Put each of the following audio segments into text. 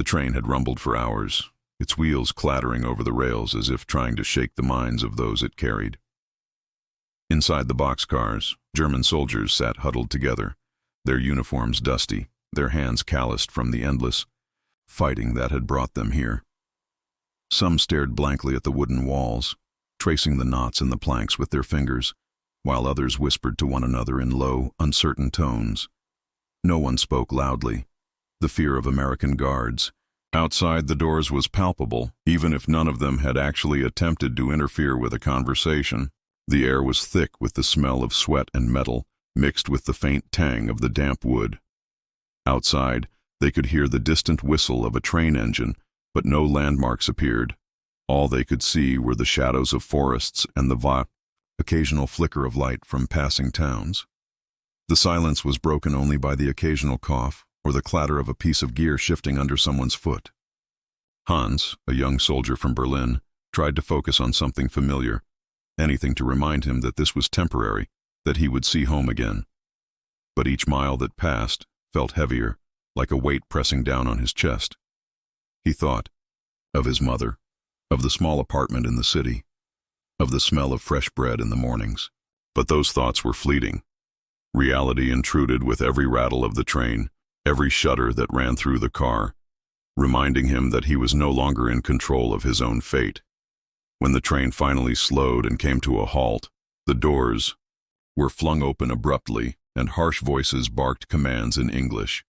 The train had rumbled for hours, its wheels clattering over the rails as if trying to shake the minds of those it carried. Inside the boxcars, German soldiers sat huddled together, their uniforms dusty, their hands calloused from the endless fighting that had brought them here. Some stared blankly at the wooden walls, tracing the knots in the planks with their fingers, while others whispered to one another in low, uncertain tones. No one spoke loudly. The fear of American guards outside the doors was palpable, even if none of them had actually attempted to interfere with a conversation. The air was thick with the smell of sweat and metal, mixed with the faint tang of the damp wood. Outside, they could hear the distant whistle of a train engine, but no landmarks appeared. All they could see were the shadows of forests and the occasional flicker of light from passing towns. The silence was broken only by the occasional cough or the clatter of a piece of gear shifting under someone's foot. Hans, a young soldier from Berlin, tried to focus on something familiar, anything to remind him that this was temporary, that he would see home again. But each mile that passed felt heavier, like a weight pressing down on his chest. He thought of his mother, of the small apartment in the city, of the smell of fresh bread in the mornings. But those thoughts were fleeting. Reality intruded with every rattle of the train, every shudder that ran through the car, reminding him that he was no longer in control of his own fate. When the train finally slowed and came to a halt, the doors were flung open abruptly and harsh voices barked commands in English.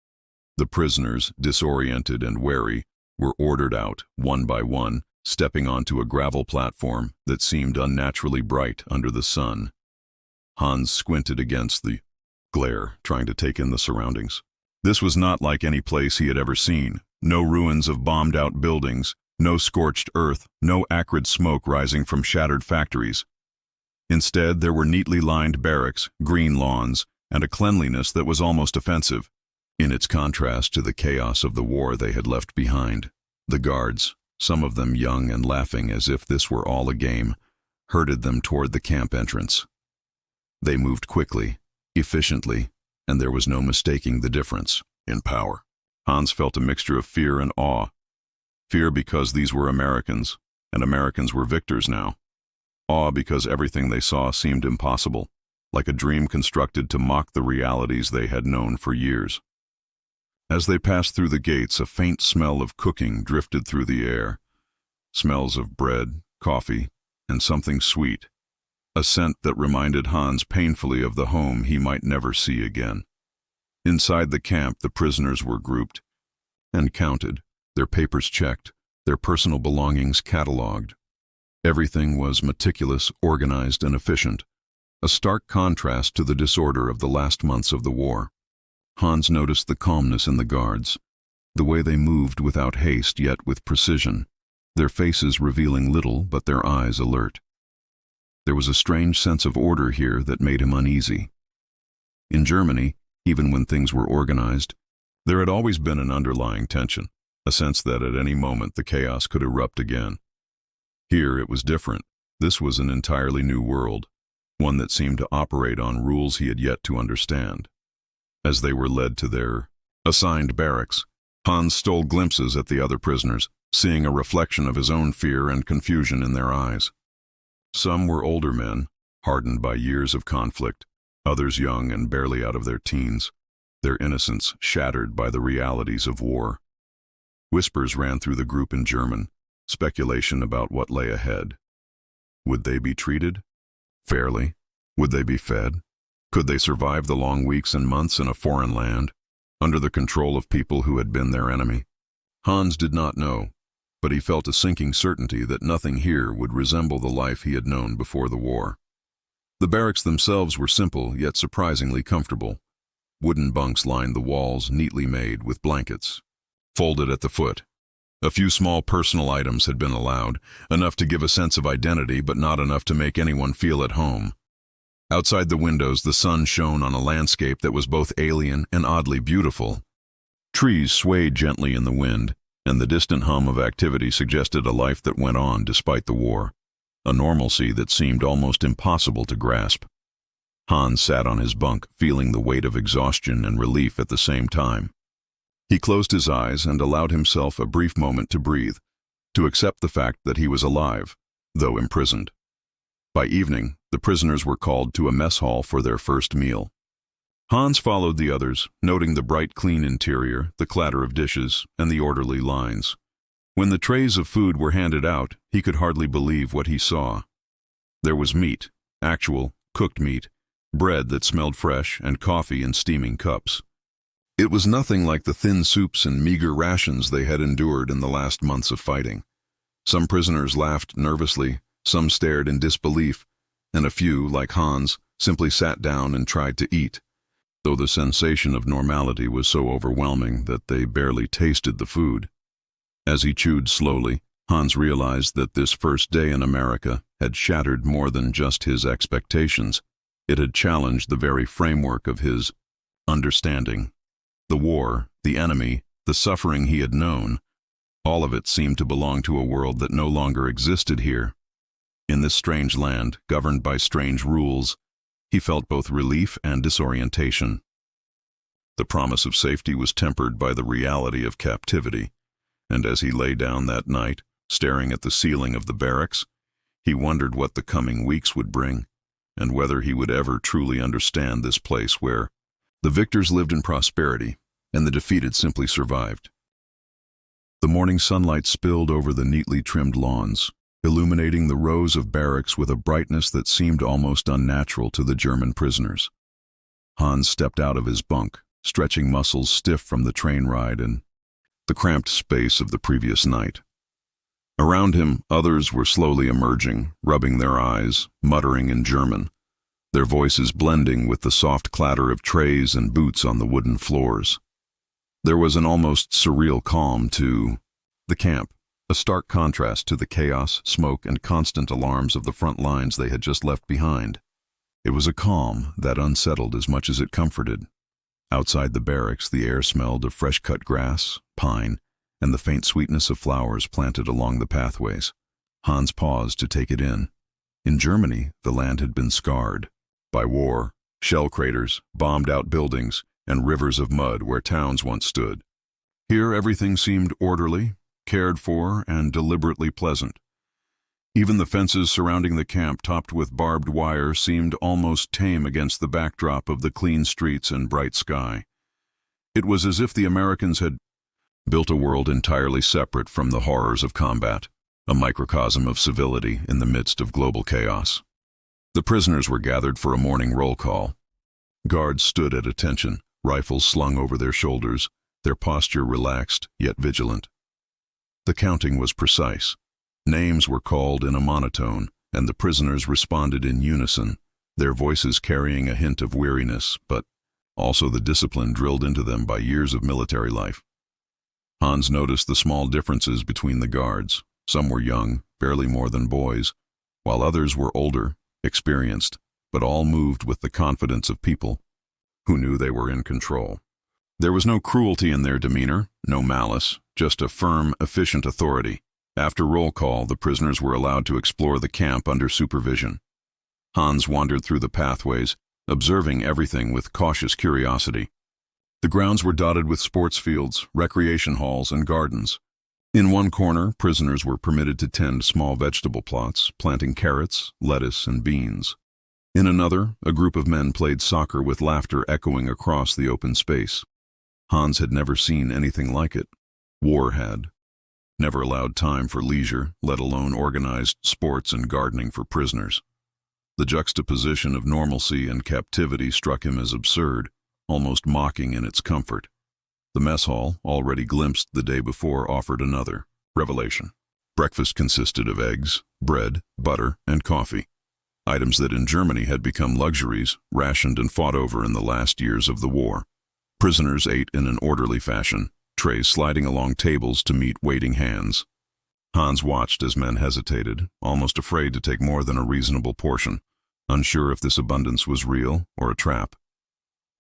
The prisoners, disoriented and wary, were ordered out, one by one, stepping onto a gravel platform that seemed unnaturally bright under the sun. Hans squinted against the glare, trying to take in the surroundings. This was not like any place he had ever seen. No ruins of bombed-out buildings, no scorched earth, no acrid smoke rising from shattered factories. Instead, there were neatly lined barracks, green lawns, and a cleanliness that was almost offensive, in its contrast to the chaos of the war they had left behind. The guards, some of them young and laughing as if this were all a game, herded them toward the camp entrance. They moved quickly, efficiently, and there was no mistaking the difference in power. Hans felt a mixture of fear and awe. Fear because these were Americans, and Americans were victors now. Awe because everything they saw seemed impossible, like a dream constructed to mock the realities they had known for years. As they passed through the gates, a faint smell of cooking drifted through the air. Smells of bread, coffee, and something sweet. A scent that reminded Hans painfully of the home he might never see again. Inside the camp, the prisoners were grouped and counted, their papers checked, their personal belongings catalogued. Everything was meticulous, organized, and efficient, a stark contrast to the disorder of the last months of the war. Hans noticed the calmness in the guards, the way they moved without haste yet with precision, their faces revealing little but their eyes alert. There was a strange sense of order here that made him uneasy. In Germany, even when things were organized, there had always been an underlying tension, a sense that at any moment the chaos could erupt again. Here it was different. This was an entirely new world, one that seemed to operate on rules he had yet to understand. As they were led to their assigned barracks, Hans stole glimpses at the other prisoners, seeing a reflection of his own fear and confusion in their eyes. Some were older men, hardened by years of conflict, others young and barely out of their teens, their innocence shattered by the realities of war. Whispers ran through the group in German, speculation about what lay ahead. Would they be treated fairly? Would they be fed? Could they survive the long weeks and months in a foreign land, under the control of people who had been their enemy? Hans did not know, but he felt a sinking certainty that nothing here would resemble the life he had known before the war. The barracks themselves were simple, yet surprisingly comfortable. Wooden bunks lined the walls, neatly made, with blankets folded at the foot. A few small personal items had been allowed, enough to give a sense of identity, but not enough to make anyone feel at home. Outside the windows, the sun shone on a landscape that was both alien and oddly beautiful. Trees swayed gently in the wind, and the distant hum of activity suggested a life that went on despite the war, a normalcy that seemed almost impossible to grasp. Hans sat on his bunk, feeling the weight of exhaustion and relief at the same time. He closed his eyes and allowed himself a brief moment to breathe, to accept the fact that he was alive, though imprisoned. By evening, the prisoners were called to a mess hall for their first meal. Hans followed the others, noting the bright, clean interior, the clatter of dishes, and the orderly lines. When the trays of food were handed out, he could hardly believe what he saw. There was meat, actual, cooked meat, bread that smelled fresh, and coffee in steaming cups. It was nothing like the thin soups and meager rations they had endured in the last months of fighting. Some prisoners laughed nervously, some stared in disbelief, and a few, like Hans, simply sat down and tried to eat, though the sensation of normality was so overwhelming that they barely tasted the food. As he chewed slowly, Hans realized that this first day in America had shattered more than just his expectations. It had challenged the very framework of his understanding. The war, the enemy, the suffering he had known, all of it seemed to belong to a world that no longer existed here. In this strange land, governed by strange rules, he felt both relief and disorientation. The promise of safety was tempered by the reality of captivity, and as he lay down that night, staring at the ceiling of the barracks, he wondered what the coming weeks would bring, and whether he would ever truly understand this place where the victors lived in prosperity, and the defeated simply survived. The morning sunlight spilled over the neatly trimmed lawns, illuminating the rows of barracks with a brightness that seemed almost unnatural to the German prisoners. Hans stepped out of his bunk, stretching muscles stiff from the train ride and the cramped space of the previous night. Around him, others were slowly emerging, rubbing their eyes, muttering in German, their voices blending with the soft clatter of trays and boots on the wooden floors. There was an almost surreal calm to the camp, a stark contrast to the chaos, smoke, and constant alarms of the front lines they had just left behind. It was a calm that unsettled as much as it comforted. Outside the barracks, the air smelled of fresh-cut grass, pine, and the faint sweetness of flowers planted along the pathways. Hans paused to take it in. In Germany, the land had been scarred by war, shell craters, bombed-out buildings, and rivers of mud where towns once stood. Here everything seemed orderly, cared for, and deliberately pleasant. Even the fences surrounding the camp, topped with barbed wire, seemed almost tame against the backdrop of the clean streets and bright sky. It was as if the Americans had built a world entirely separate from the horrors of combat, a microcosm of civility in the midst of global chaos. The prisoners were gathered for a morning roll call. Guards stood at attention, rifles slung over their shoulders, their posture relaxed yet vigilant. The counting was precise. Names were called in a monotone, and the prisoners responded in unison, their voices carrying a hint of weariness, but also the discipline drilled into them by years of military life. Hans noticed the small differences between the guards. Some were young, barely more than boys, while others were older, experienced, but all moved with the confidence of people who knew they were in control. There was no cruelty in their demeanor, no malice, just a firm, efficient authority. After roll call, the prisoners were allowed to explore the camp under supervision. Hans wandered through the pathways, observing everything with cautious curiosity. The grounds were dotted with sports fields, recreation halls, and gardens. In one corner, prisoners were permitted to tend small vegetable plots, planting carrots, lettuce, and beans. In another, a group of men played soccer with laughter echoing across the open space. Hans had never seen anything like it. War had never allowed time for leisure, let alone organized sports and gardening for prisoners. The juxtaposition of normalcy and captivity struck him as absurd, almost mocking in its comfort. The mess hall, already glimpsed the day before, offered another revelation. Breakfast consisted of eggs, bread, butter, and coffee, items that in Germany had become luxuries, rationed and fought over in the last years of the war. Prisoners ate in an orderly fashion, trays sliding along tables to meet waiting hands. Hans watched as men hesitated, almost afraid to take more than a reasonable portion, unsure if this abundance was real or a trap.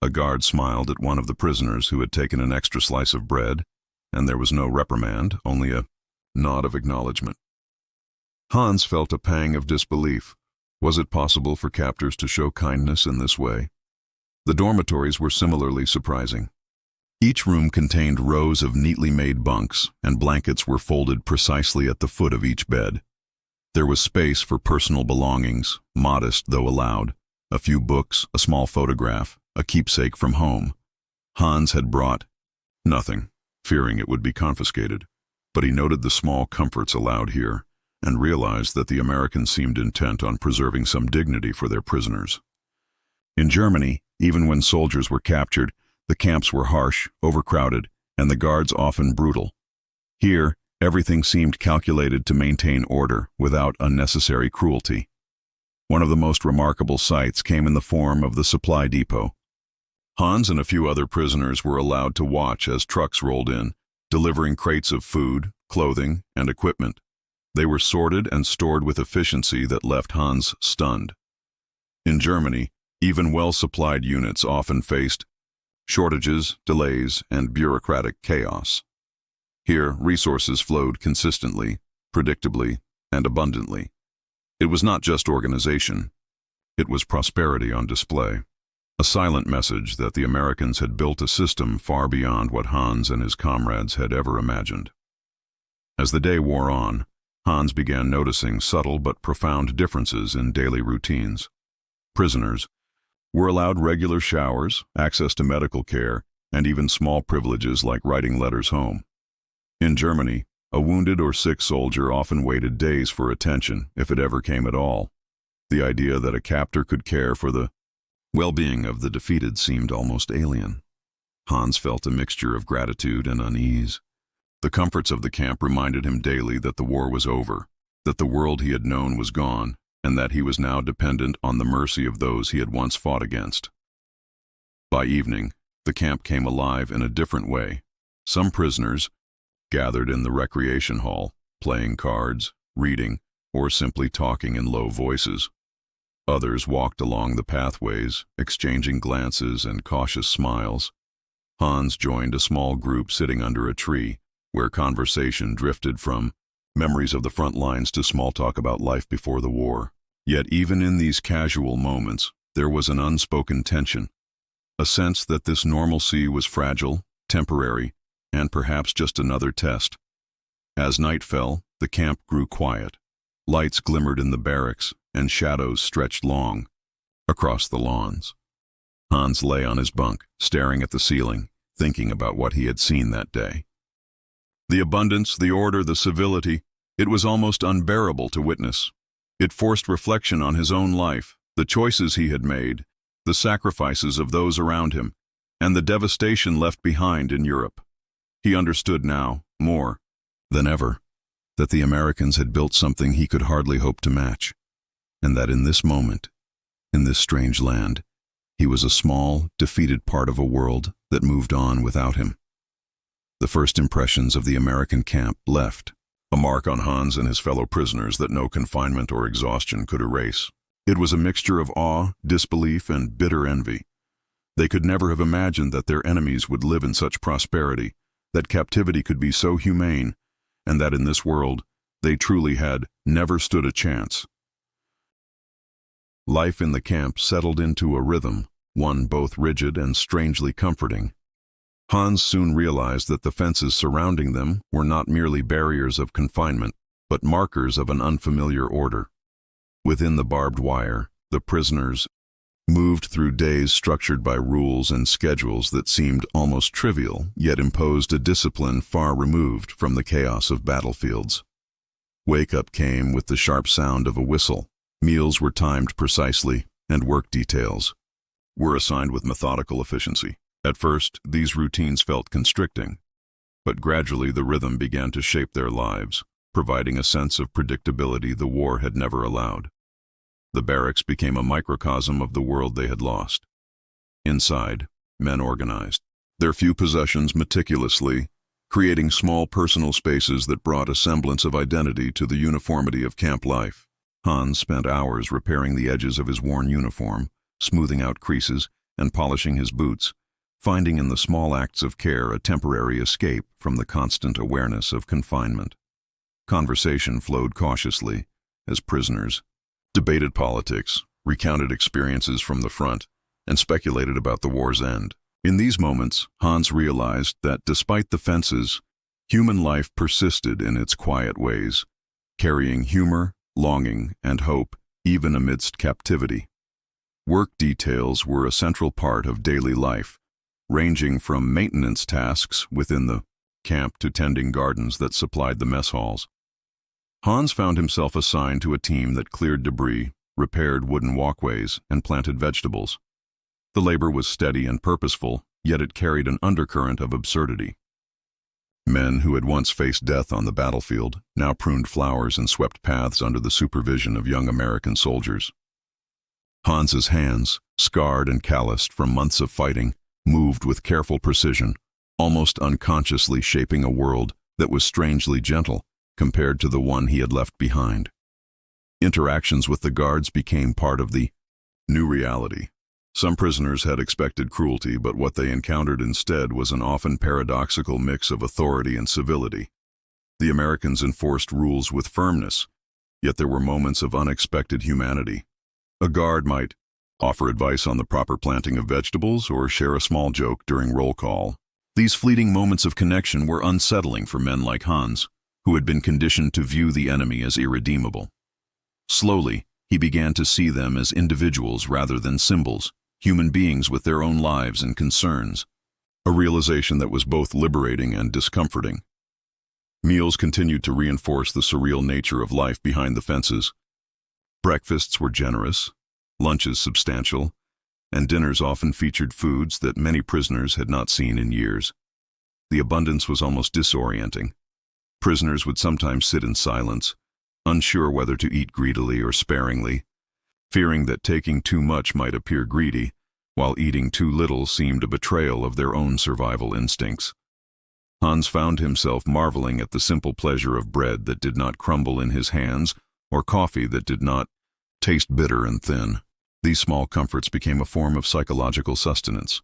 A guard smiled at one of the prisoners who had taken an extra slice of bread, and there was no reprimand, only a nod of acknowledgement. Hans felt a pang of disbelief. Was it possible for captors to show kindness in this way? The dormitories were similarly surprising. Each room contained rows of neatly made bunks, and blankets were folded precisely at the foot of each bed. There was space for personal belongings, modest though allowed, a few books, a small photograph, a keepsake from home. Hans had brought nothing, fearing it would be confiscated, but he noted the small comforts allowed here and realized that the Americans seemed intent on preserving some dignity for their prisoners. In Germany, even when soldiers were captured, the camps were harsh, overcrowded, and the guards often brutal. Here, everything seemed calculated to maintain order without unnecessary cruelty. One of the most remarkable sights came in the form of the supply depot. Hans and a few other prisoners were allowed to watch as trucks rolled in, delivering crates of food, clothing, and equipment. They were sorted and stored with efficiency that left Hans stunned. In Germany, even well-supplied units often faced shortages, delays, and bureaucratic chaos. Here, resources flowed consistently, predictably, and abundantly. It was not just organization. It was prosperity on display. A silent message that the Americans had built a system far beyond what Hans and his comrades had ever imagined. As the day wore on, Hans began noticing subtle but profound differences in daily routines. Prisoners were allowed regular showers, access to medical care, and even small privileges like writing letters home. In Germany, a wounded or sick soldier often waited days for attention, if it ever came at all. The idea that a captor could care for the well-being of the defeated seemed almost alien. Hans felt a mixture of gratitude and unease. The comforts of the camp reminded him daily that the war was over, that the world he had known was gone, and that he was now dependent on the mercy of those he had once fought against. By evening, the camp came alive in a different way. Some prisoners gathered in the recreation hall, playing cards, reading, or simply talking in low voices. Others walked along the pathways, exchanging glances and cautious smiles. Hans joined a small group sitting under a tree, where conversation drifted from memories of the front lines to small talk about life before the war. Yet even in these casual moments, there was an unspoken tension, a sense that this normalcy was fragile, temporary, and perhaps just another test. As night fell, the camp grew quiet. Lights glimmered in the barracks, and shadows stretched long across the lawns. Hans lay on his bunk, staring at the ceiling, thinking about what he had seen that day. The abundance, the order, the civility, it was almost unbearable to witness. It forced reflection on his own life, the choices he had made, the sacrifices of those around him, and the devastation left behind in Europe. He understood now, more than ever, that the Americans had built something he could hardly hope to match, and that in this moment, in this strange land, he was a small, defeated part of a world that moved on without him. The first impressions of the American camp left a mark on Hans and his fellow prisoners that no confinement or exhaustion could erase. It was a mixture of awe, disbelief, and bitter envy. They could never have imagined that their enemies would live in such prosperity, that captivity could be so humane, and that in this world they truly had never stood a chance. Life in the camp settled into a rhythm, one both rigid and strangely comforting. Hans soon realized that the fences surrounding them were not merely barriers of confinement, but markers of an unfamiliar order. Within the barbed wire, the prisoners moved through days structured by rules and schedules that seemed almost trivial, yet imposed a discipline far removed from the chaos of battlefields. Wake-up came with the sharp sound of a whistle. Meals were timed precisely, and work details were assigned with methodical efficiency. At first, these routines felt constricting, but gradually the rhythm began to shape their lives, providing a sense of predictability the war had never allowed. The barracks became a microcosm of the world they had lost. Inside, men organized their few possessions meticulously, creating small personal spaces that brought a semblance of identity to the uniformity of camp life. Hans spent hours repairing the edges of his worn uniform, smoothing out creases, and polishing his boots, finding in the small acts of care a temporary escape from the constant awareness of confinement. Conversation flowed cautiously as prisoners debated politics, recounted experiences from the front, and speculated about the war's end. In these moments, Hans realized that despite the fences, human life persisted in its quiet ways, carrying humor, longing, and hope even amidst captivity. Work details were a central part of daily life, ranging from maintenance tasks within the camp to tending gardens that supplied the mess halls. Hans found himself assigned to a team that cleared debris, repaired wooden walkways, and planted vegetables. The labor was steady and purposeful, yet it carried an undercurrent of absurdity. Men who had once faced death on the battlefield now pruned flowers and swept paths under the supervision of young American soldiers. Hans's hands, scarred and calloused from months of fighting, moved with careful precision, almost unconsciously shaping a world that was strangely gentle compared to the one he had left behind. Interactions with the guards became part of the new reality. Some prisoners had expected cruelty, but what they encountered instead was an often paradoxical mix of authority and civility. The Americans enforced rules with firmness, yet there were moments of unexpected humanity. A guard might offer advice on the proper planting of vegetables or share a small joke during roll call. These fleeting moments of connection were unsettling for men like Hans, who had been conditioned to view the enemy as irredeemable. Slowly, he began to see them as individuals rather than symbols, human beings with their own lives and concerns, a realization that was both liberating and discomforting. Meals continued to reinforce the surreal nature of life behind the fences. Breakfasts were generous, lunches substantial, and dinners often featured foods that many prisoners had not seen in years. The abundance was almost disorienting. Prisoners would sometimes sit in silence, unsure whether to eat greedily or sparingly, fearing that taking too much might appear greedy, while eating too little seemed a betrayal of their own survival instincts. Hans found himself marveling at the simple pleasure of bread that did not crumble in his hands, or coffee that did not taste bitter and thin. These small comforts became a form of psychological sustenance,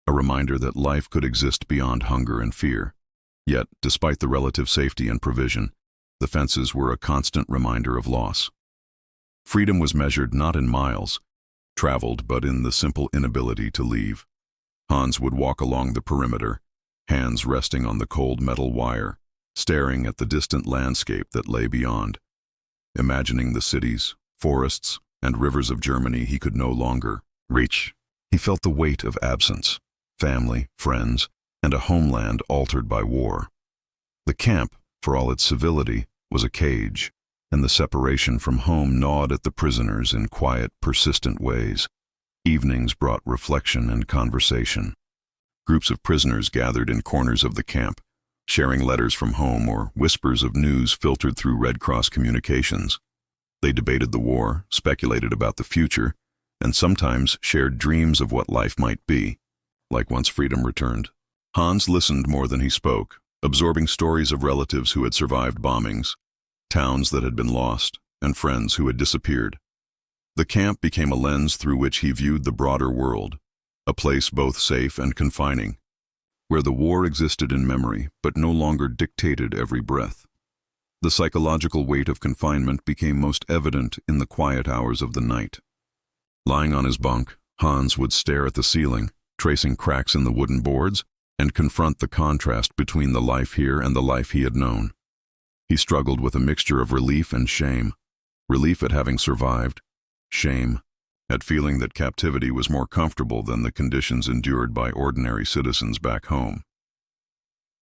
a reminder that life could exist beyond hunger and fear. Yet, despite the relative safety and provision, the fences were a constant reminder of loss. Freedom was measured not in miles traveled, but in the simple inability to leave. Hans would walk along the perimeter, hands resting on the cold metal wire, staring at the distant landscape that lay beyond. Imagining the cities, forests, and rivers of Germany he could no longer reach, he felt the weight of absence, family, friends, and a homeland altered by war. The camp, for all its civility, was a cage, and the separation from home gnawed at the prisoners in quiet, persistent ways. Evenings brought reflection and conversation. Groups of prisoners gathered in corners of the camp, sharing letters from home or whispers of news filtered through Red Cross communications. They debated the war, speculated about the future, and sometimes shared dreams of what life might be, like once freedom returned. Hans listened more than he spoke, absorbing stories of relatives who had survived bombings, towns that had been lost, and friends who had disappeared. The camp became a lens through which he viewed the broader world, a place both safe and confining, where the war existed in memory but no longer dictated every breath. The psychological weight of confinement became most evident in the quiet hours of the night. Lying on his bunk, Hans would stare at the ceiling, tracing cracks in the wooden boards, and confront the contrast between the life here and the life he had known. He struggled with a mixture of relief and shame. Relief at having survived, shame at feeling that captivity was more comfortable than the conditions endured by ordinary citizens back home.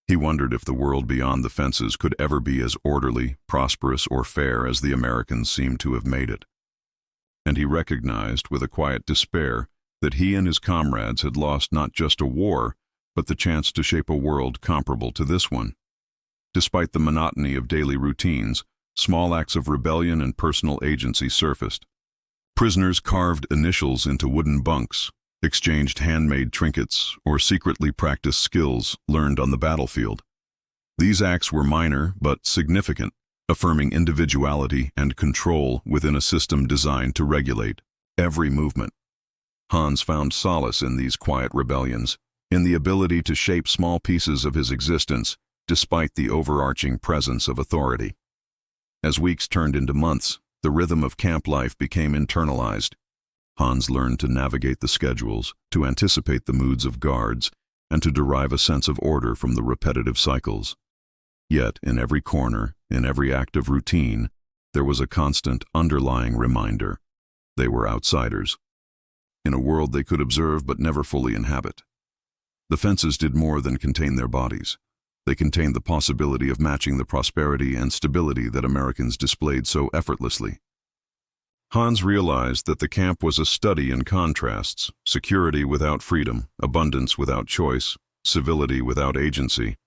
He wondered if the world beyond the fences could ever be as orderly, prosperous, or fair as the Americans seemed to have made it. And he recognized with a quiet despair that he and his comrades had lost not just a war, but the chance to shape a world comparable to this one. Despite the monotony of daily routines, small acts of rebellion and personal agency surfaced. Prisoners carved initials into wooden bunks, exchanged handmade trinkets, or secretly practiced skills learned on the battlefield. These acts were minor but significant, affirming individuality and control within a system designed to regulate every movement. Hans found solace in these quiet rebellions, in the ability to shape small pieces of his existence despite the overarching presence of authority. As weeks turned into months, the rhythm of camp life became internalized. Hans learned to navigate the schedules, to anticipate the moods of guards, and to derive a sense of order from the repetitive cycles. Yet, in every corner, in every act of routine, there was a constant underlying reminder. They were outsiders, in a world they could observe but never fully inhabit. The fences did more than contain their bodies. They contained the possibility of matching the prosperity and stability that Americans displayed so effortlessly. Hans realized that the camp was a study in contrasts: security without freedom, abundance without choice, civility without agency,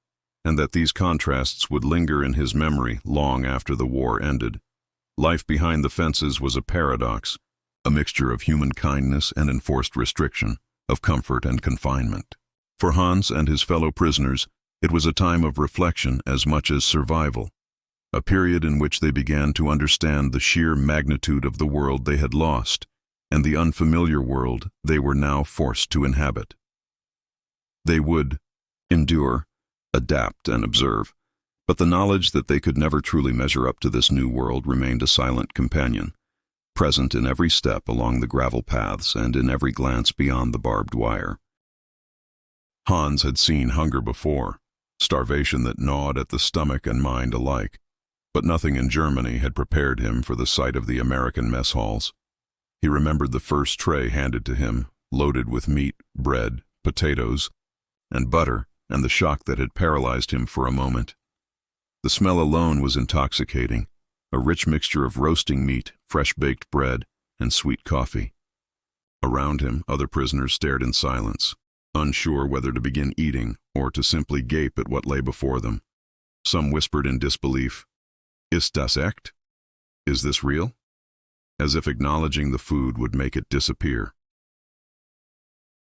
and that these contrasts would linger in his memory long after the war ended. Life behind the fences was a paradox, a mixture of human kindness and enforced restriction, of comfort and confinement. For Hans and his fellow prisoners, it was a time of reflection as much as survival, a period in which they began to understand the sheer magnitude of the world they had lost and the unfamiliar world they were now forced to inhabit. They would endure, adapt, and observe, but the knowledge that they could never truly measure up to this new world remained a silent companion, present in every step along the gravel paths and in every glance beyond the barbed wire. Hans had seen hunger before, starvation that gnawed at the stomach and mind alike, but nothing in Germany had prepared him for the sight of the American mess halls. He remembered the first tray handed to him, loaded with meat, bread, potatoes, and butter, and the shock that had paralyzed him for a moment. The smell alone was intoxicating, a rich mixture of roasting meat, fresh-baked bread, and sweet coffee. Around him, other prisoners stared in silence, unsure whether to begin eating or to simply gape at what lay before them. Some whispered in disbelief, "Ist das echt? Is this real?" as if acknowledging the food would make it disappear.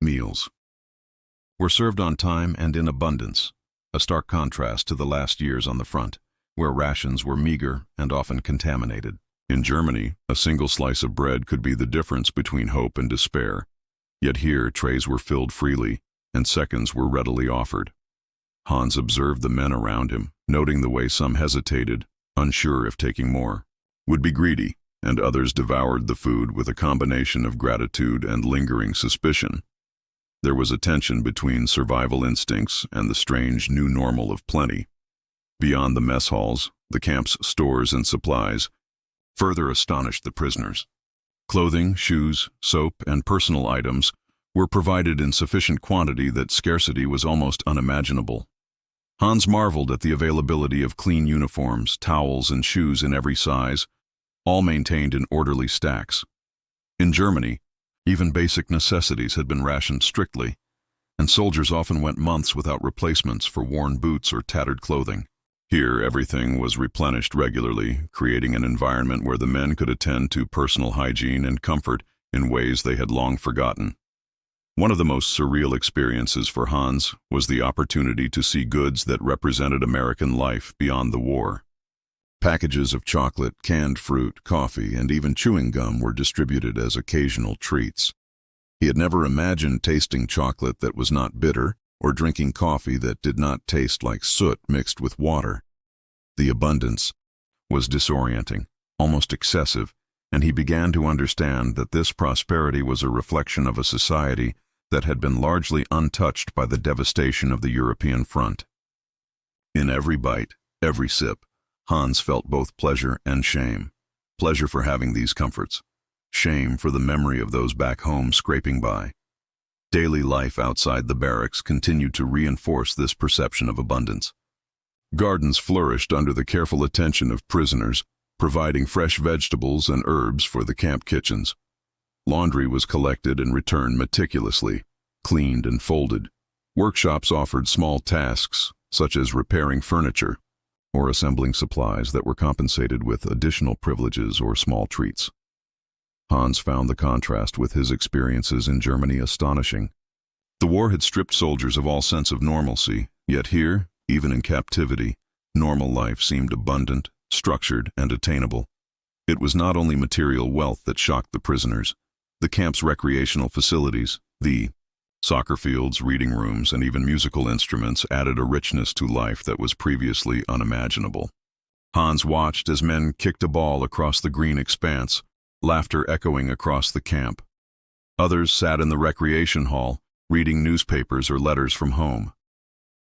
Meals were served on time and in abundance, a stark contrast to the last years on the front, where rations were meager and often contaminated. In Germany, a single slice of bread could be the difference between hope and despair, yet here trays were filled freely, and seconds were readily offered. Hans observed the men around him, noting the way some hesitated, unsure if taking more would be greedy, and others devoured the food with a combination of gratitude and lingering suspicion. There was a tension between survival instincts and the strange new normal of plenty. Beyond the mess halls, the camp's stores and supplies further astonished the prisoners. Clothing, shoes, soap, and personal items were provided in sufficient quantity that scarcity was almost unimaginable. Hans marveled at the availability of clean uniforms, towels, and shoes in every size, all maintained in orderly stacks. In Germany, even basic necessities had been rationed strictly, and soldiers often went months without replacements for worn boots or tattered clothing. Here, everything was replenished regularly, creating an environment where the men could attend to personal hygiene and comfort in ways they had long forgotten. One of the most surreal experiences for Hans was the opportunity to see goods that represented American life beyond the war. Packages of chocolate, canned fruit, coffee, and even chewing gum were distributed as occasional treats. He had never imagined tasting chocolate that was not bitter, or drinking coffee that did not taste like soot mixed with water. The abundance was disorienting, almost excessive, and he began to understand that this prosperity was a reflection of a society that had been largely untouched by the devastation of the European front. In every bite, every sip, Hans felt both pleasure and shame. Pleasure for having these comforts, shame for the memory of those back home scraping by. Daily life outside the barracks continued to reinforce this perception of abundance. Gardens flourished under the careful attention of prisoners, providing fresh vegetables and herbs for the camp kitchens. Laundry was collected and returned meticulously, cleaned and folded. Workshops offered small tasks, such as repairing furniture or assembling supplies that were compensated with additional privileges or small treats. Hans found the contrast with his experiences in Germany astonishing. The war had stripped soldiers of all sense of normalcy, yet here, even in captivity, normal life seemed abundant, structured, and attainable. It was not only material wealth that shocked the prisoners. The camp's recreational facilities, the soccer fields, reading rooms, and even musical instruments added a richness to life that was previously unimaginable. Hans watched as men kicked a ball across the green expanse, laughter echoing across the camp, Others sat in the recreation hall, reading newspapers or letters from home.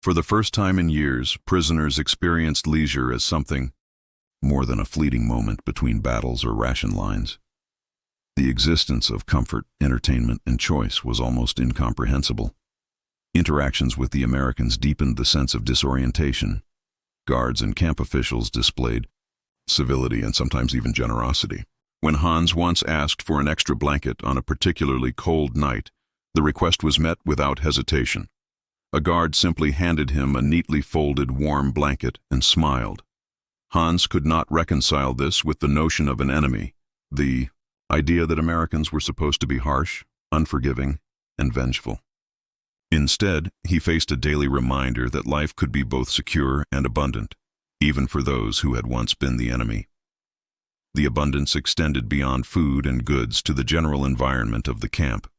For the first time in years, prisoners experienced leisure as something more than a fleeting moment between battles or ration lines. The existence of comfort, entertainment, and choice was almost incomprehensible. Interactions with the Americans deepened the sense of disorientation. Guards and camp officials displayed civility and sometimes even generosity. When Hans once asked for an extra blanket on a particularly cold night, the request was met without hesitation. A guard simply handed him a neatly folded warm blanket and smiled. Hans could not reconcile this with the notion of an enemy, the idea that Americans were supposed to be harsh, unforgiving, and vengeful. Instead, he faced a daily reminder that life could be both secure and abundant, even for those who had once been the enemy. The abundance extended beyond food and goods to the general environment of the camp.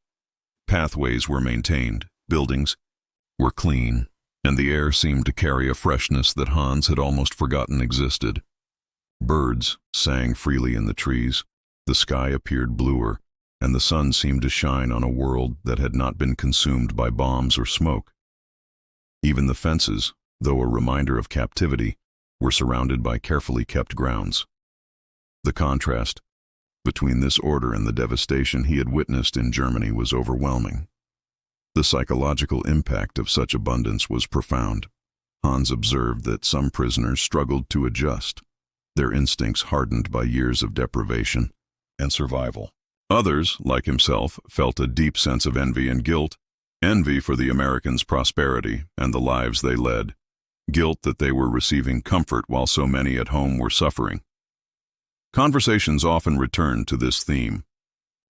Pathways were maintained, buildings were clean, and the air seemed to carry a freshness that Hans had almost forgotten existed. Birds sang freely in the trees, the sky appeared bluer, and the sun seemed to shine on a world that had not been consumed by bombs or smoke. Even the fences, though a reminder of captivity, were surrounded by carefully kept grounds. The contrast between this order and the devastation he had witnessed in Germany was overwhelming. The psychological impact of such abundance was profound. Hans observed that some prisoners struggled to adjust, their instincts hardened by years of deprivation and survival. Others, like himself, felt a deep sense of envy and guilt, envy for the Americans' prosperity and the lives they led, guilt that they were receiving comfort while so many at home were suffering. Conversations often returned to this theme,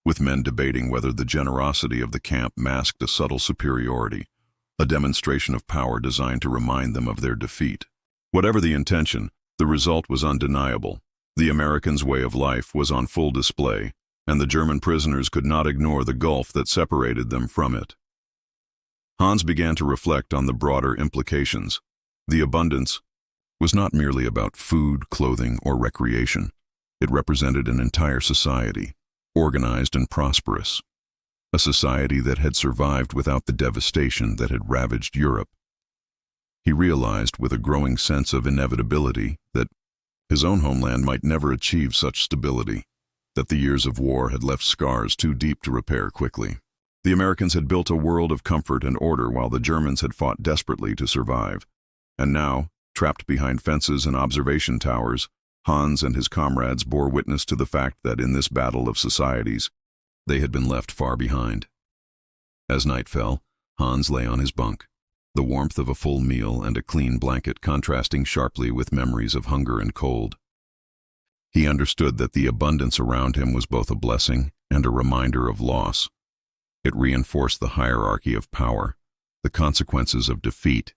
with men debating whether the generosity of the camp masked a subtle superiority, a demonstration of power designed to remind them of their defeat. Whatever the intention, the result was undeniable. The Americans' way of life was on full display, and the German prisoners could not ignore the gulf that separated them from it. Hans began to reflect on the broader implications. The abundance was not merely about food, clothing, or recreation. It represented an entire society, organized and prosperous, a society that had survived without the devastation that had ravaged Europe. He realized with a growing sense of inevitability that his own homeland might never achieve such stability, that the years of war had left scars too deep to repair quickly. The Americans had built a world of comfort and order while the Germans had fought desperately to survive. And now, trapped behind fences and observation towers, Hans and his comrades bore witness to the fact that in this battle of societies, they had been left far behind. As night fell, Hans lay on his bunk, the warmth of a full meal and a clean blanket contrasting sharply with memories of hunger and cold. He understood that the abundance around him was both a blessing and a reminder of loss. It reinforced the hierarchy of power, the consequences of defeat,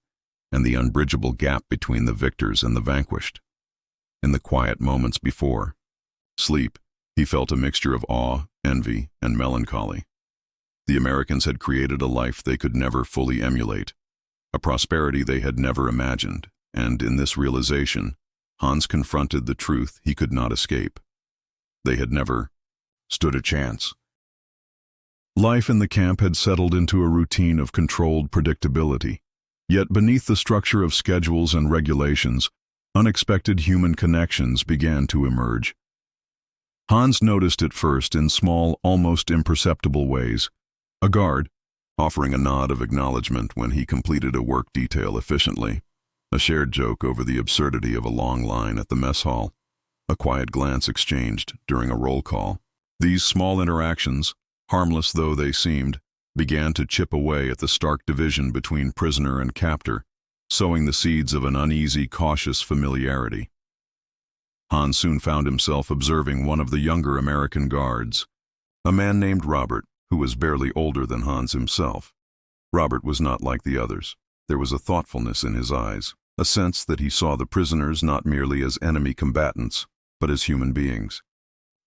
and the unbridgeable gap between the victors and the vanquished. In the quiet moments before sleep, he felt a mixture of awe, envy, and melancholy. The Americans had created a life they could never fully emulate, a prosperity they had never imagined, and in this realization, Hans confronted the truth he could not escape. They had never stood a chance. Life in the camp had settled into a routine of controlled predictability, yet beneath the structure of schedules and regulations, unexpected human connections began to emerge. Hans noticed it first in small, almost imperceptible ways. A guard, offering a nod of acknowledgement when he completed a work detail efficiently, a shared joke over the absurdity of a long line at the mess hall, a quiet glance exchanged during a roll call. These small interactions, harmless though they seemed, began to chip away at the stark division between prisoner and captor, sowing the seeds of an uneasy, cautious familiarity. Hans soon found himself observing one of the younger American guards, a man named Robert, who was barely older than Hans himself. Robert was not like the others. There was a thoughtfulness in his eyes, a sense that he saw the prisoners not merely as enemy combatants, but as human beings.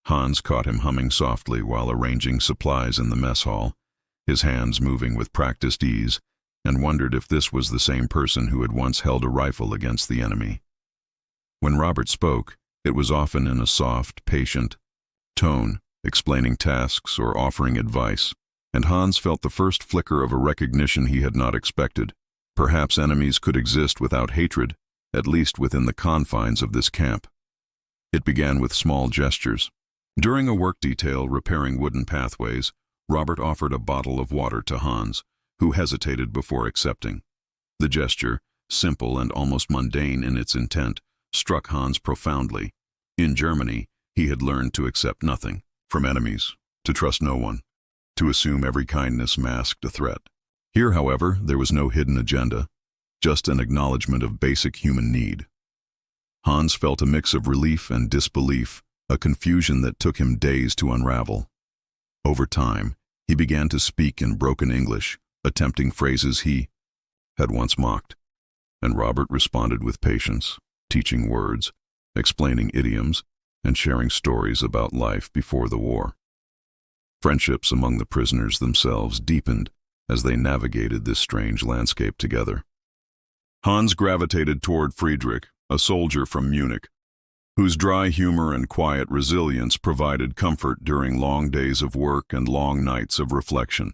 Hans caught him humming softly while arranging supplies in the mess hall, his hands moving with practiced ease, and wondered if this was the same person who had once held a rifle against the enemy. When Robert spoke, it was often in a soft, patient tone, explaining tasks or offering advice, and Hans felt the first flicker of a recognition he had not expected. Perhaps enemies could exist without hatred, at least within the confines of this camp. It began with small gestures. During a work detail repairing wooden pathways, Robert offered a bottle of water to Hans, who hesitated before accepting. The gesture, simple and almost mundane in its intent, struck Hans profoundly. In Germany, he had learned to accept nothing from enemies, to trust no one, to assume every kindness masked a threat. Here, however, there was no hidden agenda, just an acknowledgement of basic human need. Hans felt a mix of relief and disbelief, a confusion that took him days to unravel. Over time, he began to speak in broken English, attempting phrases he had once mocked, and Robert responded with patience, teaching words, explaining idioms, and sharing stories about life before the war. Friendships among the prisoners themselves deepened as they navigated this strange landscape together. Hans gravitated toward Friedrich, a soldier from Munich, whose dry humor and quiet resilience provided comfort during long days of work and long nights of reflection.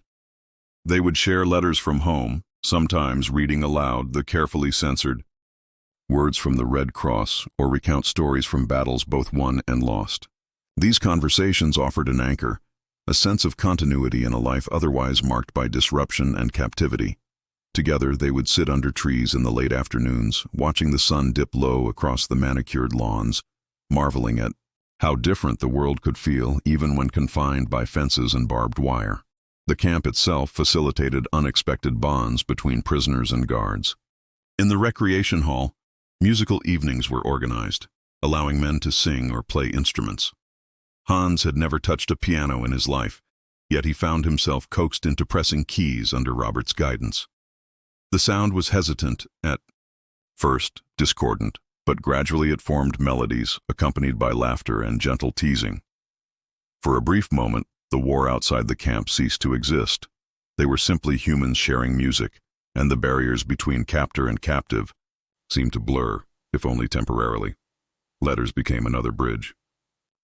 They would share letters from home, sometimes reading aloud the carefully censored words from the Red Cross or recount stories from battles both won and lost. These conversations offered an anchor, a sense of continuity in a life otherwise marked by disruption and captivity. Together they would sit under trees in the late afternoons, watching the sun dip low across the manicured lawns, marveling at how different the world could feel even when confined by fences and barbed wire. The camp itself facilitated unexpected bonds between prisoners and guards. In the recreation hall, musical evenings were organized, allowing men to sing or play instruments. Hans had never touched a piano in his life, yet he found himself coaxed into pressing keys under Robert's guidance. The sound was hesitant at first, discordant, but gradually it formed melodies accompanied by laughter and gentle teasing. For a brief moment, the war outside the camp ceased to exist. They were simply humans sharing music, and the barriers between captor and captive seemed to blur, if only temporarily. Letters became another bridge.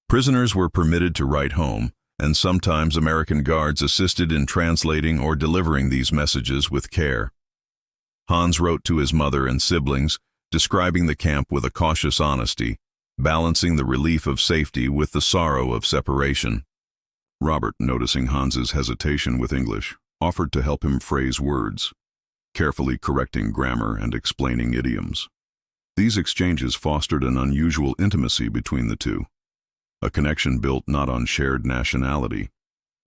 Prisoners were permitted to write home, and sometimes American guards assisted in translating or delivering these messages with care. Hans wrote to his mother and siblings, describing the camp with a cautious honesty, balancing the relief of safety with the sorrow of separation. Robert, noticing Hans's hesitation with English, offered to help him phrase words, carefully correcting grammar and explaining idioms. These exchanges fostered an unusual intimacy between the two, a connection built not on shared nationality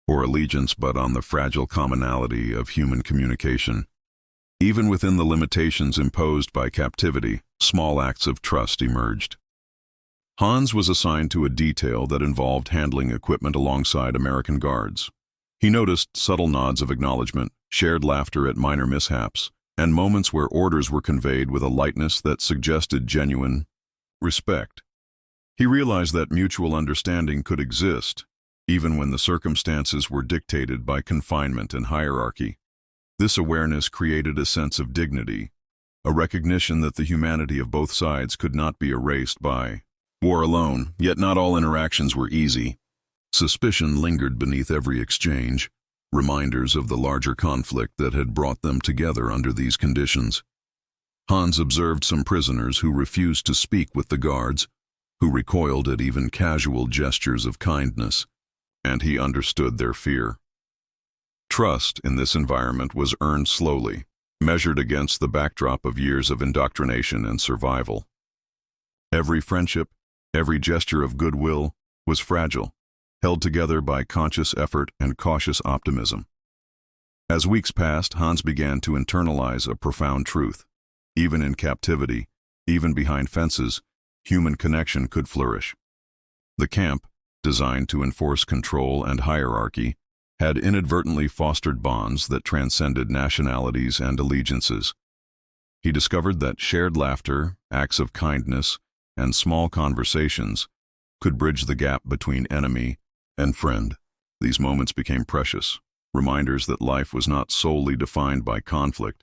or allegiance but on the fragile commonality of human communication. Even within the limitations imposed by captivity, small acts of trust emerged. Hans was assigned to a detail that involved handling equipment alongside American guards. He noticed subtle nods of acknowledgement, shared laughter at minor mishaps, and moments where orders were conveyed with a lightness that suggested genuine respect. He realized that mutual understanding could exist, even when the circumstances were dictated by confinement and hierarchy. This awareness created a sense of dignity, a recognition that the humanity of both sides could not be erased by war alone, yet not all interactions were easy. Suspicion lingered beneath every exchange, reminders of the larger conflict that had brought them together under these conditions. Hans observed some prisoners who refused to speak with the guards, who recoiled at even casual gestures of kindness, and he understood their fear. Trust in this environment was earned slowly, measured against the backdrop of years of indoctrination and survival. Every friendship, every gesture of goodwill was fragile, held together by conscious effort and cautious optimism. As weeks passed, Hans began to internalize a profound truth. Even in captivity, even behind fences, human connection could flourish. The camp, designed to enforce control and hierarchy, had inadvertently fostered bonds that transcended nationalities and allegiances. He discovered that shared laughter, acts of kindness, and small conversations could bridge the gap between enemy and friend. These moments became precious, reminders that life was not solely defined by conflict,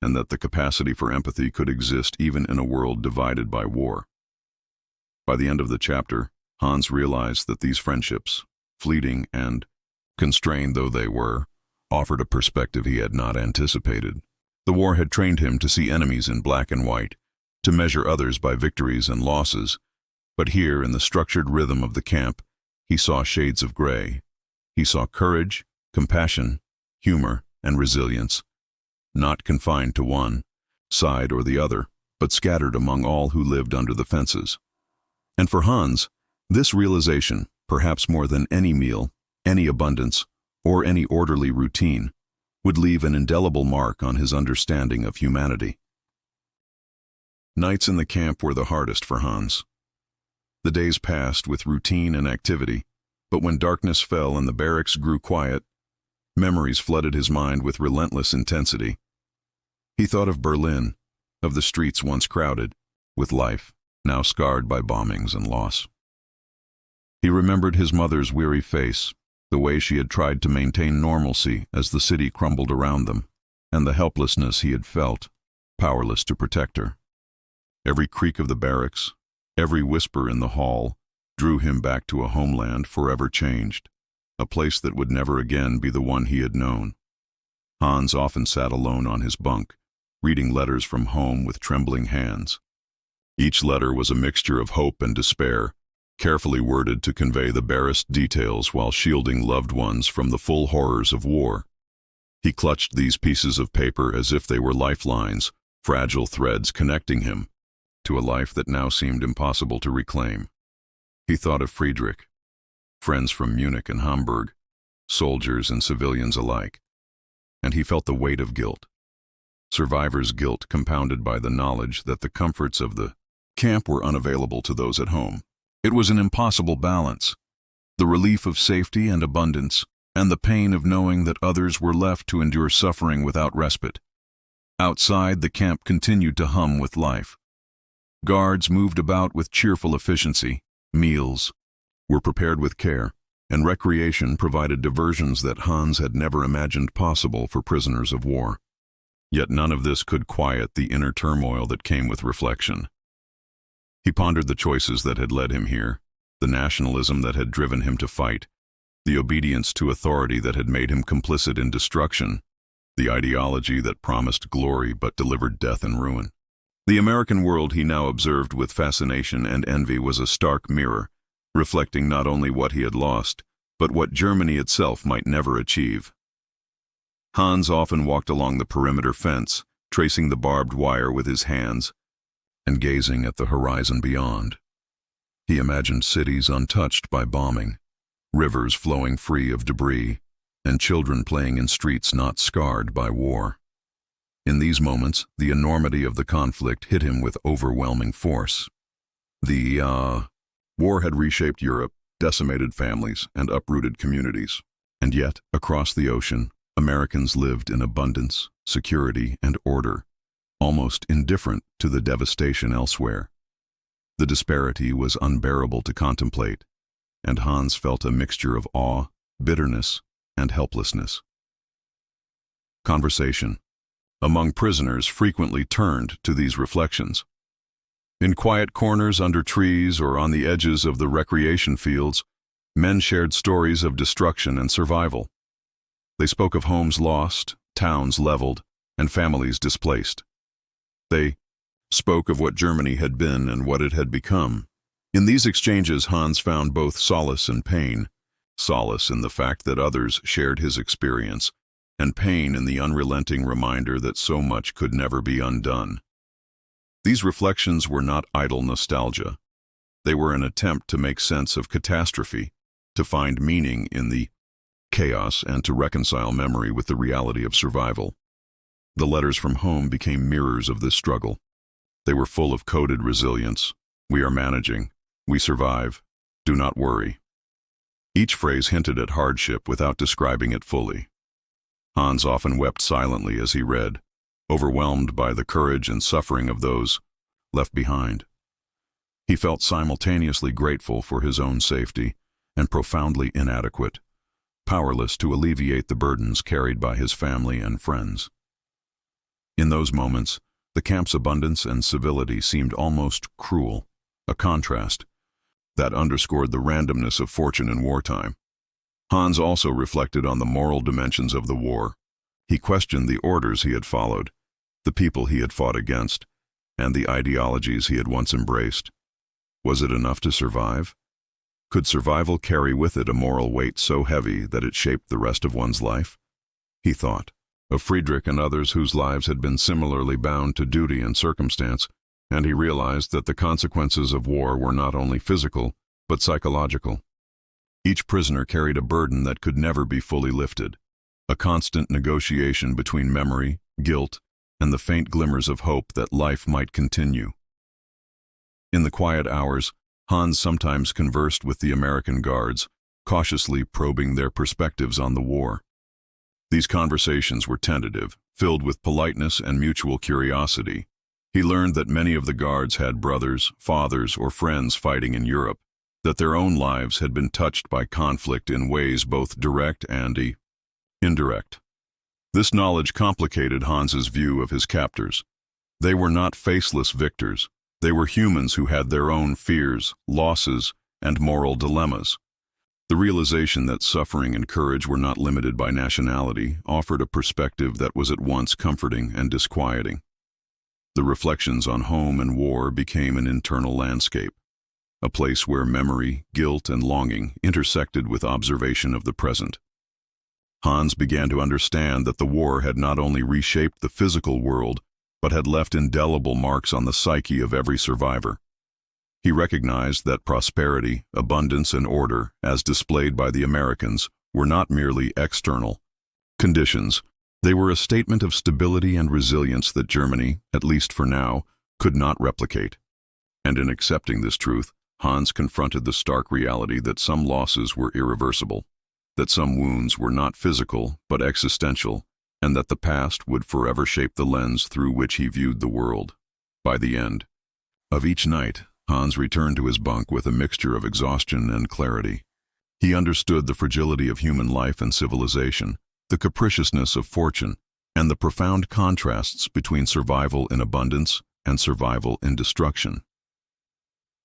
and that the capacity for empathy could exist even in a world divided by war. By the end of the chapter, Hans realized that these friendships, fleeting and constrained though they were, offered a perspective he had not anticipated. The war had trained him to see enemies in black and white, to measure others by victories and losses, but here, in the structured rhythm of the camp, he saw shades of gray. He saw courage, compassion, humor, and resilience, not confined to one side or the other, but scattered among all who lived under the fences. And for Hans, this realization, perhaps more than any meal, any abundance, or any orderly routine, would leave an indelible mark on his understanding of humanity. Nights in the camp were the hardest for Hans. The days passed with routine and activity, but when darkness fell and the barracks grew quiet, memories flooded his mind with relentless intensity. He thought of Berlin, of the streets once crowded, with life, now scarred by bombings and loss. He remembered his mother's weary face, the way she had tried to maintain normalcy as the city crumbled around them, and the helplessness he had felt, powerless to protect her. Every creak of the barracks, every whisper in the hall, drew him back to a homeland forever changed, a place that would never again be the one he had known. Hans often sat alone on his bunk, reading letters from home with trembling hands. Each letter was a mixture of hope and despair, carefully worded to convey the barest details while shielding loved ones from the full horrors of war. He clutched these pieces of paper as if they were lifelines, fragile threads connecting him to a life that now seemed impossible to reclaim. He thought of Friedrich, friends from Munich and Hamburg, soldiers and civilians alike, and he felt the weight of guilt. Survivor's guilt compounded by the knowledge that the comforts of the camp were unavailable to those at home. It was an impossible balance, the relief of safety and abundance, and the pain of knowing that others were left to endure suffering without respite. Outside, the camp continued to hum with life. Guards moved about with cheerful efficiency, meals were prepared with care, and recreation provided diversions that Hans had never imagined possible for prisoners of war. Yet none of this could quiet the inner turmoil that came with reflection. He pondered the choices that had led him here, the nationalism that had driven him to fight, the obedience to authority that had made him complicit in destruction, the ideology that promised glory but delivered death and ruin. The American world he now observed with fascination and envy was a stark mirror, reflecting not only what he had lost, but what Germany itself might never achieve. Hans often walked along the perimeter fence, tracing the barbed wire with his hands, and gazing at the horizon beyond. He imagined cities untouched by bombing, rivers flowing free of debris, and children playing in streets not scarred by war. In these moments, the enormity of the conflict hit him with overwhelming force. The war had reshaped Europe, decimated families, and uprooted communities. And yet, across the ocean, Americans lived in abundance, security, and order, almost indifferent to the devastation elsewhere. The disparity was unbearable to contemplate, and Hans felt a mixture of awe, bitterness, and helplessness. Conversation among prisoners frequently turned to these reflections. In quiet corners under trees or on the edges of the recreation fields, men shared stories of destruction and survival. They spoke of homes lost, towns leveled, and families displaced. They spoke of what Germany had been and what it had become. In these exchanges, Hans found both solace and pain, solace in the fact that others shared his experience, and pain in the unrelenting reminder that so much could never be undone. These reflections were not idle nostalgia. They were an attempt to make sense of catastrophe, to find meaning in the chaos, and to reconcile memory with the reality of survival. The letters from home became mirrors of this struggle. They were full of coded resilience. We are managing. We survive. Do not worry. Each phrase hinted at hardship without describing it fully. Hans often wept silently as he read, overwhelmed by the courage and suffering of those left behind. He felt simultaneously grateful for his own safety and profoundly inadequate, powerless to alleviate the burdens carried by his family and friends. In those moments, the camp's abundance and civility seemed almost cruel, a contrast that underscored the randomness of fortune in wartime. Hans also reflected on the moral dimensions of the war. He questioned the orders he had followed, the people he had fought against, and the ideologies he had once embraced. Was it enough to survive? Could survival carry with it a moral weight so heavy that it shaped the rest of one's life? He thought of Friedrich and others whose lives had been similarly bound to duty and circumstance, and he realized that the consequences of war were not only physical, but psychological. Each prisoner carried a burden that could never be fully lifted, a constant negotiation between memory, guilt, and the faint glimmers of hope that life might continue. In the quiet hours, Hans sometimes conversed with the American guards, cautiously probing their perspectives on the war. These conversations were tentative, filled with politeness and mutual curiosity. He learned that many of the guards had brothers, fathers, or friends fighting in Europe, that their own lives had been touched by conflict in ways both direct and indirect. This knowledge complicated Hans's view of his captors. They were not faceless victors. They were humans who had their own fears, losses, and moral dilemmas. The realization that suffering and courage were not limited by nationality offered a perspective that was at once comforting and disquieting. The reflections on home and war became an internal landscape, a place where memory, guilt, and longing intersected with observation of the present. Hans began to understand that the war had not only reshaped the physical world, but had left indelible marks on the psyche of every survivor. He recognized that prosperity, abundance, and order, as displayed by the Americans, were not merely external conditions. They were a statement of stability and resilience that Germany, at least for now, could not replicate. And in accepting this truth, Hans confronted the stark reality that some losses were irreversible, that some wounds were not physical but existential, and that the past would forever shape the lens through which he viewed the world. By the end of each night, Hans returned to his bunk with a mixture of exhaustion and clarity. He understood the fragility of human life and civilization, the capriciousness of fortune, and the profound contrasts between survival in abundance and survival in destruction.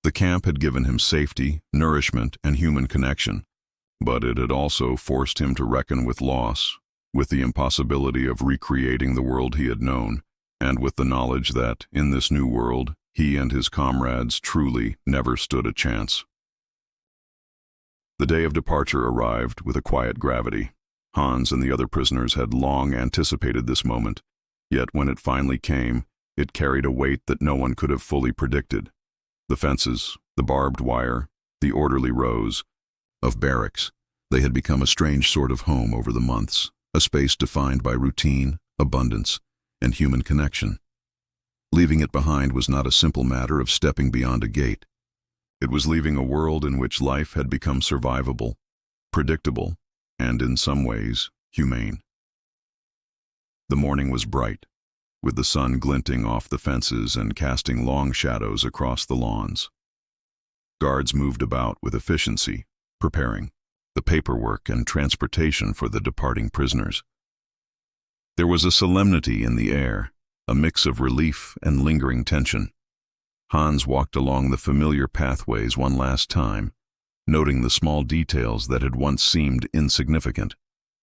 The camp had given him safety, nourishment, and human connection, but it had also forced him to reckon with loss, with the impossibility of recreating the world he had known, and with the knowledge that, in this new world, he and his comrades truly never stood a chance. The day of departure arrived with a quiet gravity. Hans and the other prisoners had long anticipated this moment, yet when it finally came, it carried a weight that no one could have fully predicted. The fences, the barbed wire, the orderly rows of barracks, they had become a strange sort of home over the months, a space defined by routine, abundance, and human connection. Leaving it behind was not a simple matter of stepping beyond a gate. It was leaving a world in which life had become survivable, predictable, and in some ways, humane. The morning was bright, with the sun glinting off the fences and casting long shadows across the lawns. Guards moved about with efficiency, preparing the paperwork and transportation for the departing prisoners. There was a solemnity in the air, a mix of relief and lingering tension. Hans walked along the familiar pathways one last time, noting the small details that had once seemed insignificant.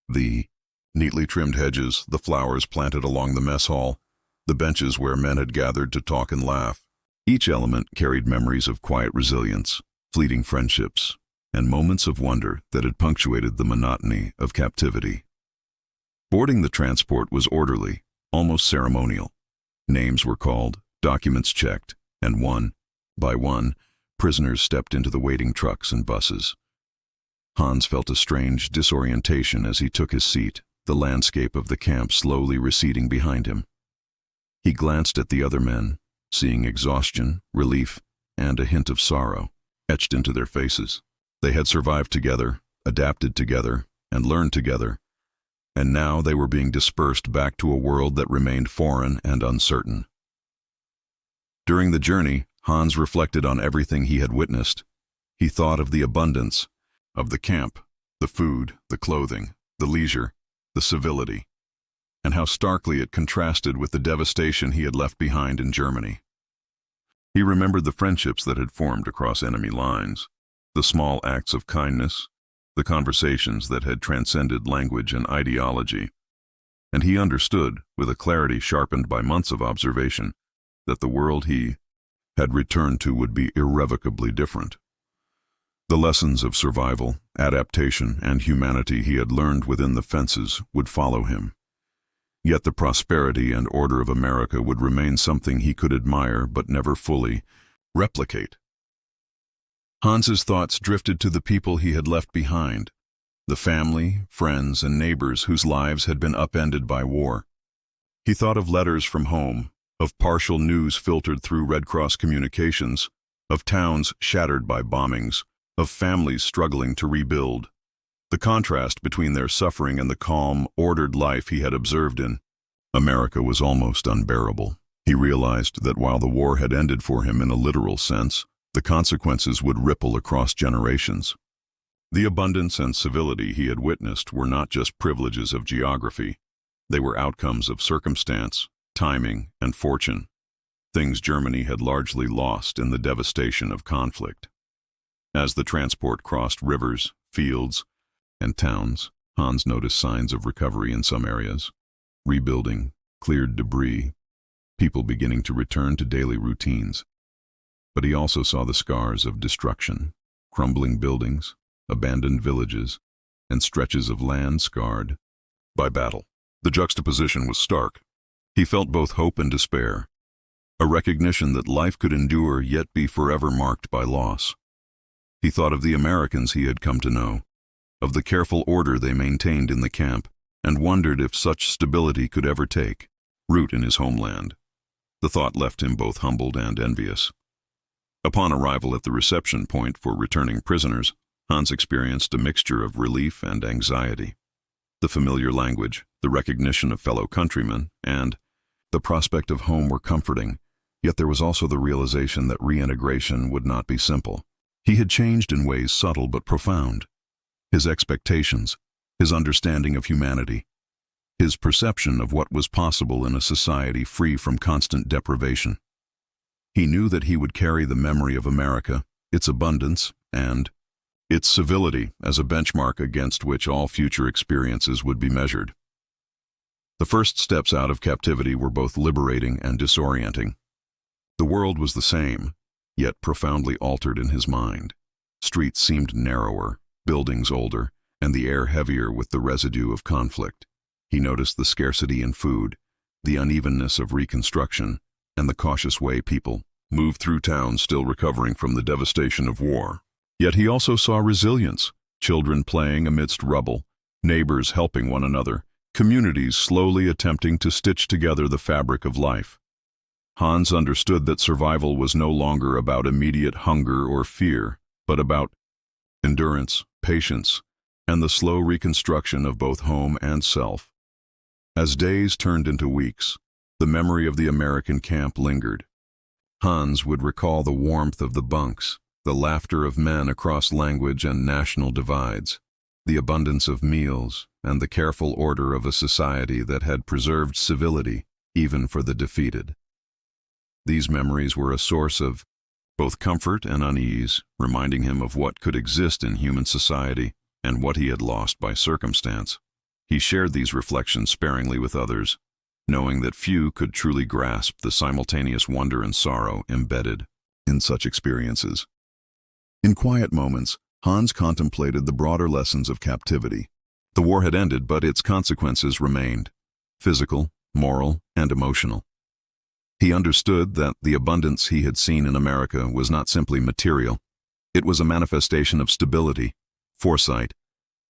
The neatly trimmed hedges, the flowers planted along the mess hall, the benches where men had gathered to talk and laugh. Each element carried memories of quiet resilience, fleeting friendships, and moments of wonder that had punctuated the monotony of captivity. Boarding the transport was orderly, almost ceremonial. Names were called, documents checked, and one by one, prisoners stepped into the waiting trucks and buses. Hans felt a strange disorientation as he took his seat, the landscape of the camp slowly receding behind him. He glanced at the other men, seeing exhaustion, relief, and a hint of sorrow etched into their faces. They had survived together, adapted together, and learned together, and now they were being dispersed back to a world that remained foreign and uncertain. During the journey, Hans reflected on everything he had witnessed. He thought of the abundance of the camp, the food, the clothing, the leisure, the civility, and how starkly it contrasted with the devastation he had left behind in Germany. He remembered the friendships that had formed across enemy lines, the small acts of kindness, the conversations that had transcended language and ideology. And he understood, with a clarity sharpened by months of observation, that the world he had returned to would be irrevocably different. The lessons of survival, adaptation, and humanity he had learned within the fences would follow him. Yet the prosperity and order of America would remain something he could admire but never fully replicate. Hans's thoughts drifted to the people he had left behind, the family, friends, and neighbors whose lives had been upended by war. He thought of letters from home, of partial news filtered through Red Cross communications, of towns shattered by bombings, of families struggling to rebuild. The contrast between their suffering and the calm, ordered life he had observed in America was almost unbearable. He realized that while the war had ended for him in a literal sense, the consequences would ripple across generations. The abundance and civility he had witnessed were not just privileges of geography. They were outcomes of circumstance, timing, and fortune, things Germany had largely lost in the devastation of conflict. As the transport crossed rivers, fields, and towns, Hans noticed signs of recovery in some areas. Rebuilding, cleared debris, people beginning to return to daily routines. But he also saw the scars of destruction, crumbling buildings, abandoned villages, and stretches of land scarred by battle. The juxtaposition was stark. He felt both hope and despair, a recognition that life could endure yet be forever marked by loss. He thought of the Americans he had come to know, of the careful order they maintained in the camp, and wondered if such stability could ever take root in his homeland. The thought left him both humbled and envious. Upon arrival at the reception point for returning prisoners, Hans experienced a mixture of relief and anxiety. The familiar language, the recognition of fellow countrymen, and the prospect of home were comforting, yet there was also the realization that reintegration would not be simple. He had changed in ways subtle but profound. His expectations, his understanding of humanity, his perception of what was possible in a society free from constant deprivation. He knew that he would carry the memory of America, its abundance, and its civility as a benchmark against which all future experiences would be measured. The first steps out of captivity were both liberating and disorienting. The world was the same, yet profoundly altered in his mind. Streets seemed narrower, buildings older, and the air heavier with the residue of conflict. He noticed the scarcity in food, the unevenness of reconstruction, and the cautious way people moved through towns still recovering from the devastation of war. Yet he also saw resilience, children playing amidst rubble, neighbors helping one another, communities slowly attempting to stitch together the fabric of life. Hans understood that survival was no longer about immediate hunger or fear, but about endurance, patience, and the slow reconstruction of both home and self. As days turned into weeks, the memory of the American camp lingered. Hans would recall the warmth of the bunks, the laughter of men across language and national divides, the abundance of meals, and the careful order of a society that had preserved civility even for the defeated. These memories were a source of both comfort and unease, reminding him of what could exist in human society and what he had lost by circumstance. He shared these reflections sparingly with others, knowing that few could truly grasp the simultaneous wonder and sorrow embedded in such experiences. In quiet moments, Hans contemplated the broader lessons of captivity. The war had ended, but its consequences remained, physical, moral, and emotional. He understood that the abundance he had seen in America was not simply material. It was a manifestation of stability, foresight,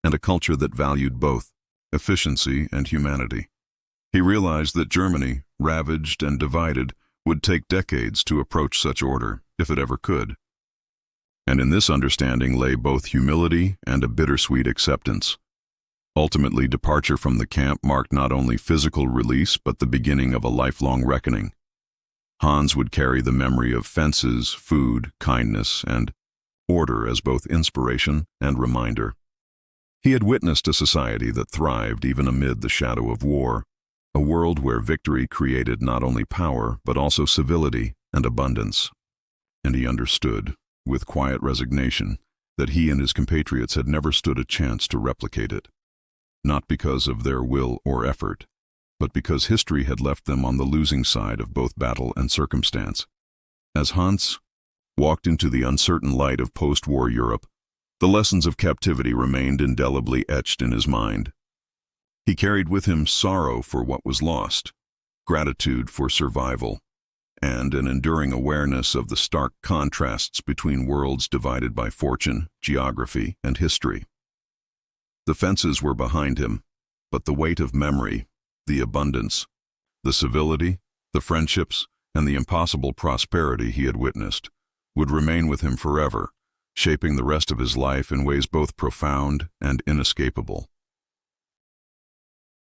and a culture that valued both efficiency and humanity. He realized that Germany, ravaged and divided, would take decades to approach such order, if it ever could. And in this understanding lay both humility and a bittersweet acceptance. Ultimately, departure from the camp marked not only physical release but the beginning of a lifelong reckoning. Hans would carry the memory of fences, food, kindness, and order as both inspiration and reminder. He had witnessed a society that thrived even amid the shadow of war, a world where victory created not only power but also civility and abundance. And he understood, with quiet resignation, that he and his compatriots had never stood a chance to replicate it, not because of their will or effort, but because history had left them on the losing side of both battle and circumstance. As Hans walked into the uncertain light of post-war Europe, the lessons of captivity remained indelibly etched in his mind. He carried with him sorrow for what was lost, gratitude for survival, and an enduring awareness of the stark contrasts between worlds divided by fortune, geography, and history. The fences were behind him, but the weight of memory, the abundance, the civility, the friendships, and the impossible prosperity he had witnessed would remain with him forever, shaping the rest of his life in ways both profound and inescapable.